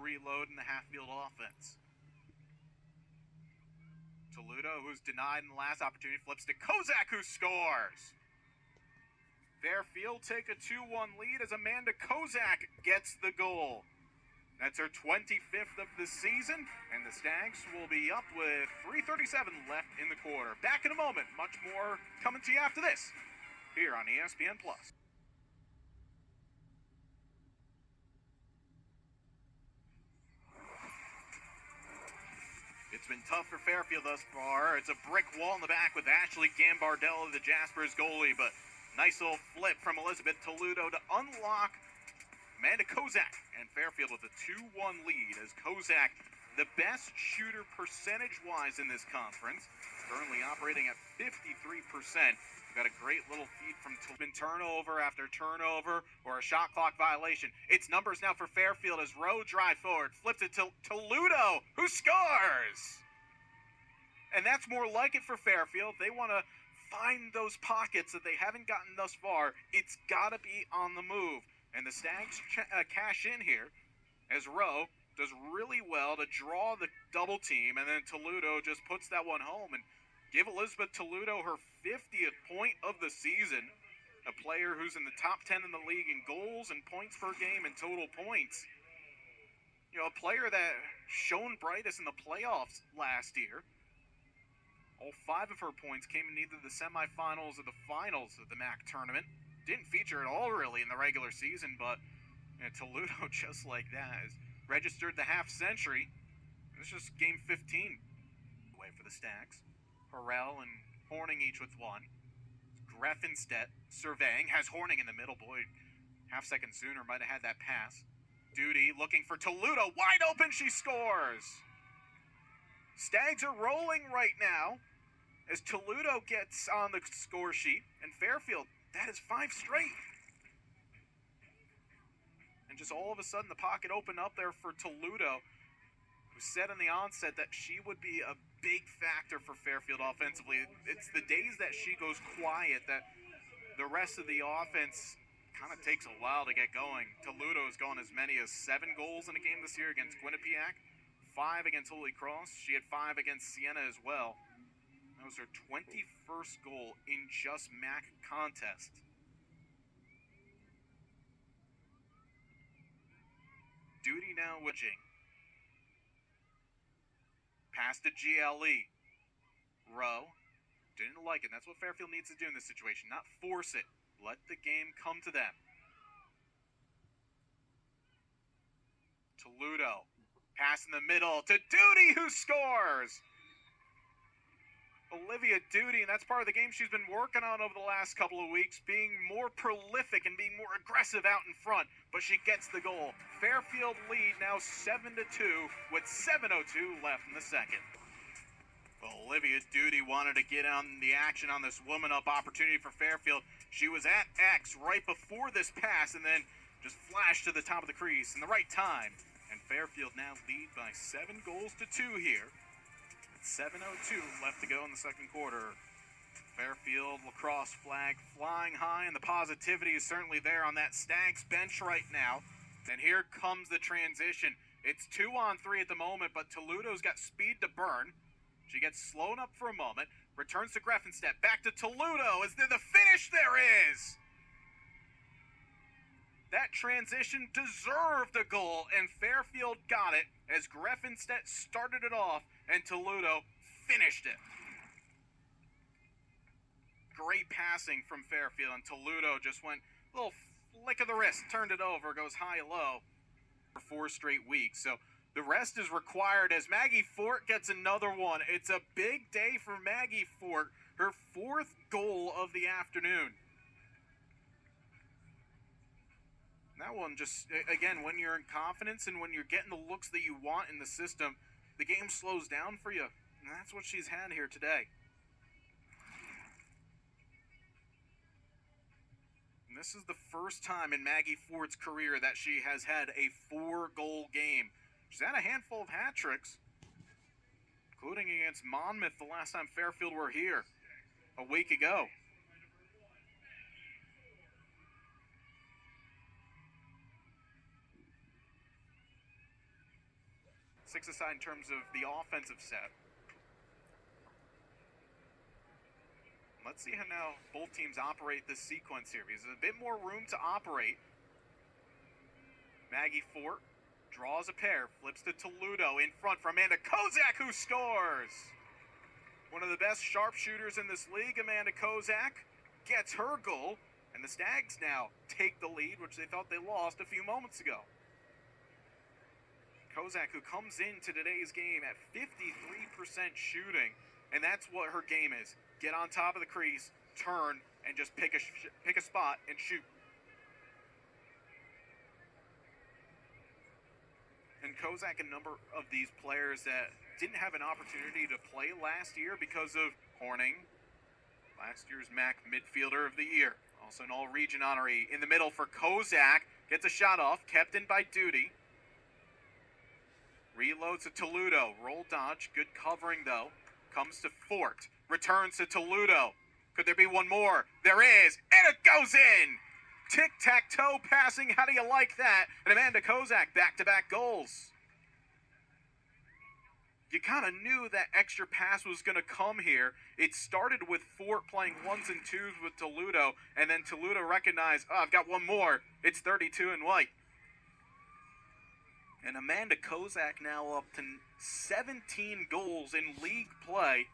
reload in the Hatfield offense. Toledo, who's denied in the last opportunity, flips to Kozak, who scores. Fairfield take a 2-1 lead as Amanda Kozak gets the goal. That's her 25th of the season, and the Stags will be up with 3:37 left in the quarter. Back in a moment, much more coming to you after this, here on ESPN+. It's been tough for Fairfield thus far. It's a brick wall in the back with Ashley Gambardella, the Jaspers goalie, but nice little flip from Elizabeth Toledo to unlock Amanda Kozak, and Fairfield with a 2-1 lead as Kozak, the best shooter percentage-wise in this conference, currently operating at 53%. Got a great little feed from turnover after turnover or a shot clock violation. It's numbers now for Fairfield as Rowe drive forward, flips it to Toledo, who scores! And that's more like it for Fairfield. They want to find those pockets that they haven't gotten thus far. It's got to be on the move. And the Stags cash in here as Rowe does really well to draw the double team, and then Toledo just puts that one home and give Elizabeth Toledo her 50th point of the season, a player who's in the top 10 in the league in goals and points per game and total points. You know, a player that shone brightest in the playoffs last year. All 5 of her points came in either the semifinals or the finals of the MAC tournament. Didn't feature at all really in the regular season, but Toledo, just like that, has registered the half century. It's just game 15 away for the Stags. Harrell and Horning each with one. Greffenstedt surveying, has Horning in the middle. Boy, half second sooner might have had that pass. Duty looking for Toledo, wide open, she scores! Stags are rolling right now as Toledo gets on the score sheet, and Fairfield, that is 5 straight. And just all of a sudden, the pocket opened up there for Toledo, who said in the onset that she would be a big factor for Fairfield offensively. It's the days that she goes quiet that the rest of the offense kind of takes a while to get going. Toledo has gone as many as 7 goals in a game this year against Quinnipiac, 5 against Holy Cross. She had 5 against Siena as well. That was her 21st goal in just MAC contest. Duty now wedging. Pass to GLE. Rowe. Didn't like it. That's what Fairfield needs to do in this situation. Not force it. Let the game come to them. Toledo. Pass in the middle to Duty, who scores! Olivia Duty, and that's part of the game she's been working on over the last couple of weeks, being more prolific and being more aggressive out in front, but she gets the goal. Fairfield lead now 7-2 with 7:02 left in the second. Well, Olivia Duty wanted to get on the action on this woman-up opportunity for Fairfield. She was at X right before this pass and then just flashed to the top of the crease in the right time. And Fairfield now lead by 7-2 here. 7:02 left to go in the second quarter. Fairfield lacrosse flag flying high, and the positivity is certainly there on that Stags bench right now. And here comes the transition. It's 2-on-3 at the moment, but Toledo's got speed to burn. She gets slowed up for a moment, returns to Greffenstedt, back to Toledo. Is there the finish? There is! That transition deserved a goal, and Fairfield got it as Greffenstedt started it off, and Toledo finished it. Great passing from Fairfield, and Toledo just went a little flick of the wrist, turned it over, goes high-low for 4 straight weeks. So the rest is required as Maggie Fort gets another one. It's a big day for Maggie Fort, her 4th goal of the afternoon. That one just, again, when you're in confidence and when you're getting the looks that you want in the system, the game slows down for you. And that's what she's had here today. And this is the first time in Maggie Fort's career that she has had a 4-goal game. She's had a handful of hat tricks, including against Monmouth the last time Fairfield were here a week ago. statistics aside in terms of the offensive set. Let's see how now both teams operate this sequence here, because there's a bit more room to operate. Maggie Fort draws a pair, flips to Toledo in front for Amanda Kozak, who scores! One of the best sharpshooters in this league, Amanda Kozak, gets her goal, and the Stags now take the lead, which they thought they lost a few moments ago. Kozak, who comes into today's game at 53% shooting, and that's what her game is. Get on top of the crease, turn, and just pick a spot and shoot. And Kozak, a number of these players that didn't have an opportunity to play last year because of Horning, last year's MAC midfielder of the year. Also an all-region honoree. In the middle for Kozak, gets a shot off, kept in by Duty. Reloads to Toledo, roll dodge, good covering though. Comes to Fort, returns to Toledo. Could there be one more? There is, and it goes in! Tic-tac-toe passing, how do you like that? And Amanda Kozak, back-to-back goals. You kind of knew that extra pass was going to come here. It started with Fort playing ones and twos with Toledo, and then Toledo recognized, oh, I've got one more. It's 32 in white. And Amanda Kozak now up to 17 goals in league play.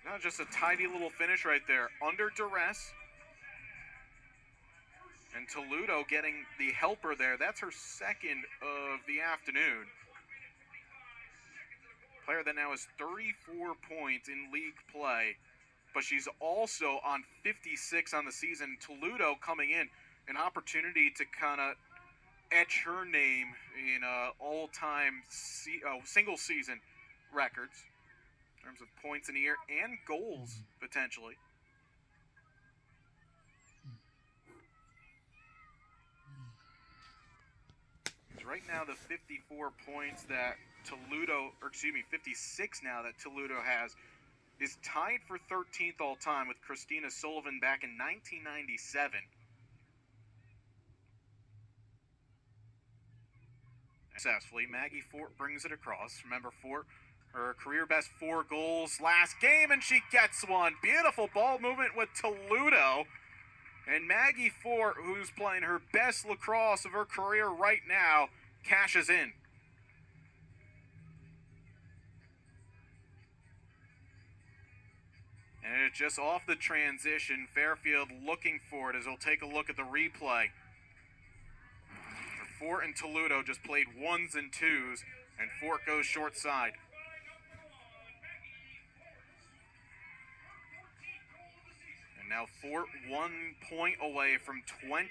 Now just a tidy little finish right there. Under duress. And Toledo getting the helper there. That's her second of the afternoon. Player that now has 34 points in league play. But she's also on 56 on the season. Toledo coming in. An opportunity to kind of etch her name in all-time single season records in terms of points in a year and goals, potentially. It's right now the 54 points that 56 now that Toledo has, is tied for 13th all-time with Christina Sullivan back in 1997. Successfully, Maggie Fort brings it across. Remember, Fort, her career best 4 goals last game, and she gets one. Beautiful ball movement with Toledo. And Maggie Fort, who's playing her best lacrosse of her career right now, cashes in. And it's just off the transition. Fairfield looking for it as we'll take a look at the replay. Fort and Toledo just played ones and twos, and Fort goes short side. And now Fort 1 point away from 20.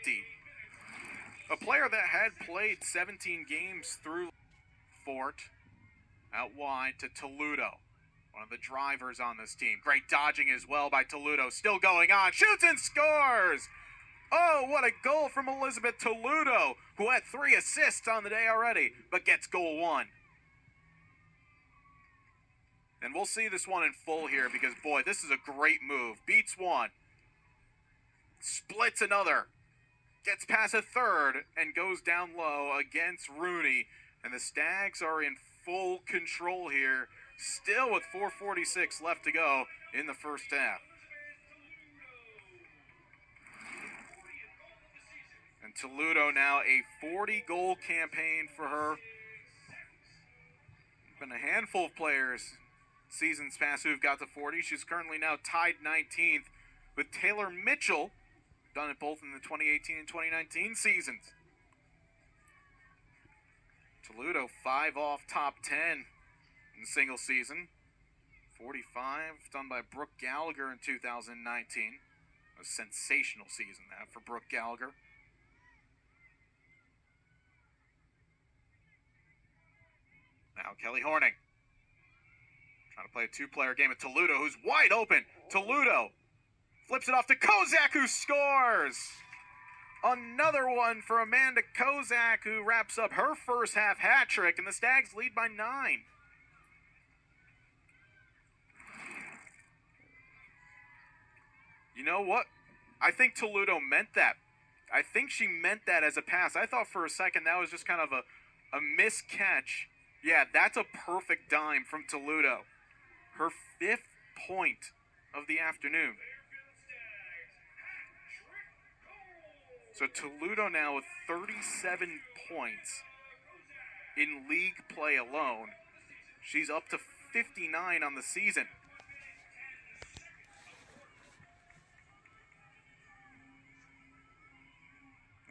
A player that had played 17 games through Fort out wide to Toledo. One of the drivers on this team. Great dodging as well by Toledo. Still going on. Shoots and scores! Oh, what a goal from Elizabeth Toledo, who had 3 assists on the day already, but gets goal 1. And we'll see this one in full here because, boy, this is a great move. Beats one. Splits another. Gets past a third and goes down low against Rooney. And the Stags are in full control here, still with 4:46 left to go in the first half. And Toledo now a 40-goal campaign for her. Been a handful of players seasons past who've got to 40. She's currently now tied 19th with Taylor Mitchell. Done it both in the 2018 and 2019 seasons. Toledo 5 off top 10 in the single season. 45 done by Brooke Gallagher in 2019. A sensational season that for Brooke Gallagher. Now Kelly Horning trying to play a 2-player game at Toledo, who's wide open. Toledo flips it off to Kozak, who scores. Another one for Amanda Kozak, who wraps up her first half hat trick, and the Stags lead by 9. You know what? I think Toledo meant that. I think she meant that as a pass. I thought for a second that was just kind of a miscatch. Yeah, that's a perfect dime from Toledo. Her 5th point of the afternoon. So Toledo now with 37 points in league play alone. She's up to 59 on the season.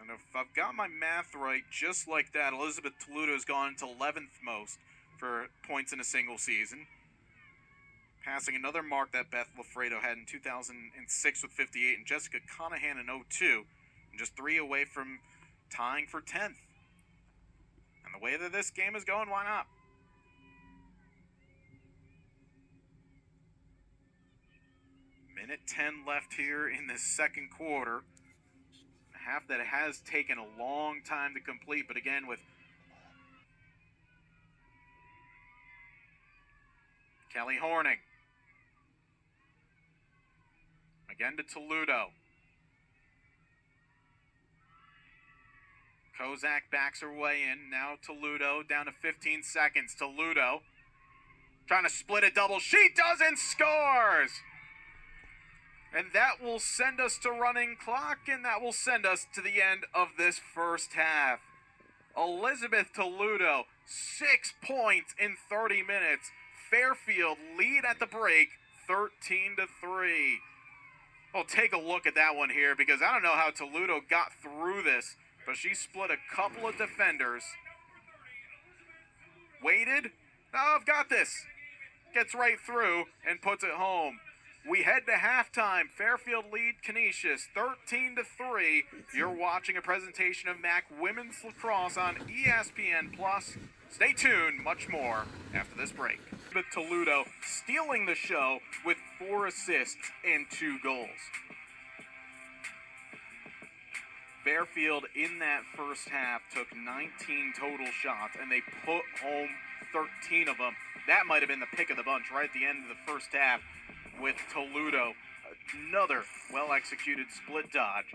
And if I've got my math right, just like that, Elizabeth Toledo's gone to 11th most for points in a single season, passing another mark that Beth Lafredo had in 2006 with 58 and Jessica Conahan in 02, and just 3 away from tying for 10th. And the way that this game is going, why not? Minute 10 left here in the second quarter. A half that has taken a long time to complete, but again with Kelly Horning. Again to Toledo. Kozak backs her way in. Now Toledo down to 15 seconds. Toledo trying to split a double. She does and scores! And that will send us to running clock, and that will send us to the end of this first half. Elizabeth Toledo, 6 points in 30 minutes. Fairfield lead at the break, 13-3. Well, take a look at that one here, because I don't know how Toledo got through this, but she split a couple of defenders. Waited. Oh, I've got this. Gets right through and puts it home. We head to halftime. Fairfield lead Canisius 13-3. You're watching a presentation of MAC Women's Lacrosse on ESPN+. Stay tuned. Much more after this break. But Toledo stealing the show with 4 assists and 2 goals. Fairfield in that first half took 19 total shots, and they put home 13 of them. That might have been the pick of the bunch right at the end of the first half with Toledo. Another well-executed split dodge.